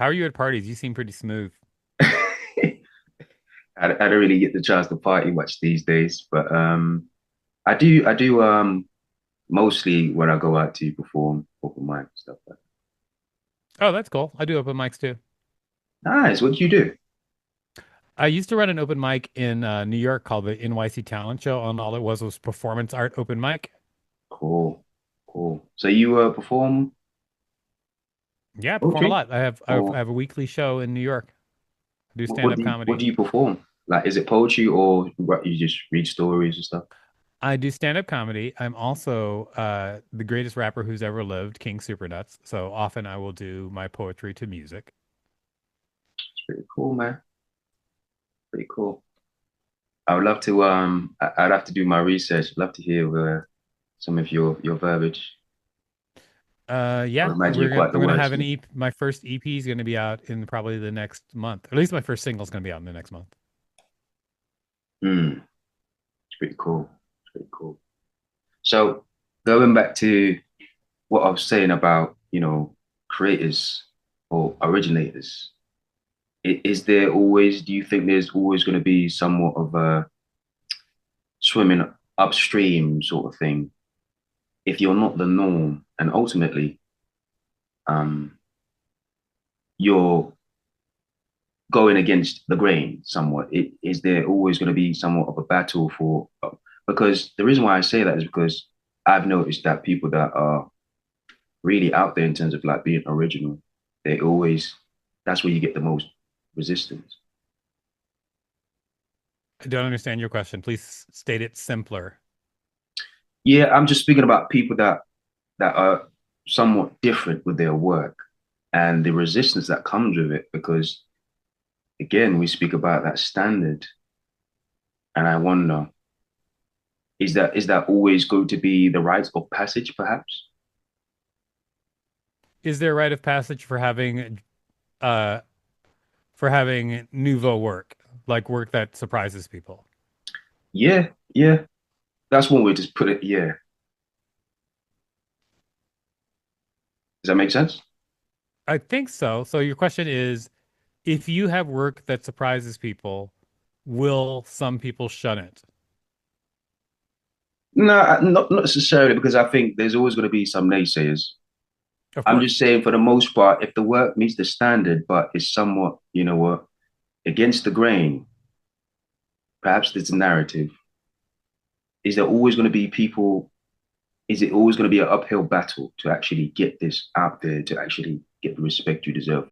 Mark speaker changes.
Speaker 1: How are you at parties? You seem pretty smooth.
Speaker 2: I don't really get the chance to party much these days, but I do mostly when I go out to perform open mic stuff like
Speaker 1: Oh, that's cool. I do open mics too.
Speaker 2: that. Nice. What do you do?
Speaker 1: I used to run an open mic in New York called the NYC Talent Show, and all it was performance art open mic.
Speaker 2: Cool, cool. So you perform
Speaker 1: Yeah, I perform a
Speaker 2: poetry,
Speaker 1: lot. I
Speaker 2: or
Speaker 1: have a weekly show in New York. I do
Speaker 2: what
Speaker 1: stand-up
Speaker 2: do
Speaker 1: comedy.
Speaker 2: you perform? Like, is it poetry or you just read stories and stuff?
Speaker 1: I do stand-up comedy. I'm also the greatest rapper who's ever lived, King Supernuts. So often I will do my poetry to music.
Speaker 2: It's pretty cool, man. Pretty cool. I would love to I'd have to do my research. I'd love to hear some of your verbiage. I would
Speaker 1: Yeah,
Speaker 2: imagine you're quite the
Speaker 1: I'm gonna have an
Speaker 2: wordsmith.
Speaker 1: EP. My first EP is gonna be out in probably the next month. Or at least my first single is gonna be out in the next month.
Speaker 2: Mm, it's pretty cool. It's pretty cool. So going back to what I was saying about, creators or originators, is there always, do you think there's always going to be somewhat of a swimming upstream sort of thing if you're not the norm and ultimately um, you're going against the grain somewhat? Is there always going to be somewhat of a battle for, because the reason why I say that is because I've noticed that people that are really out there in terms of like being original, they always that's where you get the most resistance.
Speaker 1: I don't understand your question. Please state it simpler.
Speaker 2: Yeah, I'm just speaking about people that are somewhat different with their work and the resistance that comes with it because again, we speak about that standard and I wonder is that always going to be the rite of passage perhaps?
Speaker 1: Is there a rite of passage uh for having nouveau work, like work that surprises people?
Speaker 2: Yeah, yeah. That's one way to put it. Yeah. Does that make sense?
Speaker 1: I think so. So your question is, if you have work that surprises people, will some people shun it?
Speaker 2: No, not necessarily because I think there's always going to be some naysayers.
Speaker 1: Of
Speaker 2: I'm
Speaker 1: course.
Speaker 2: just saying, for the most part, if the work meets the standard, but is somewhat, against the grain, perhaps there's a narrative. Is there always going to be people? Is it always going to be an uphill battle to actually get this out there, to actually get the respect you deserve?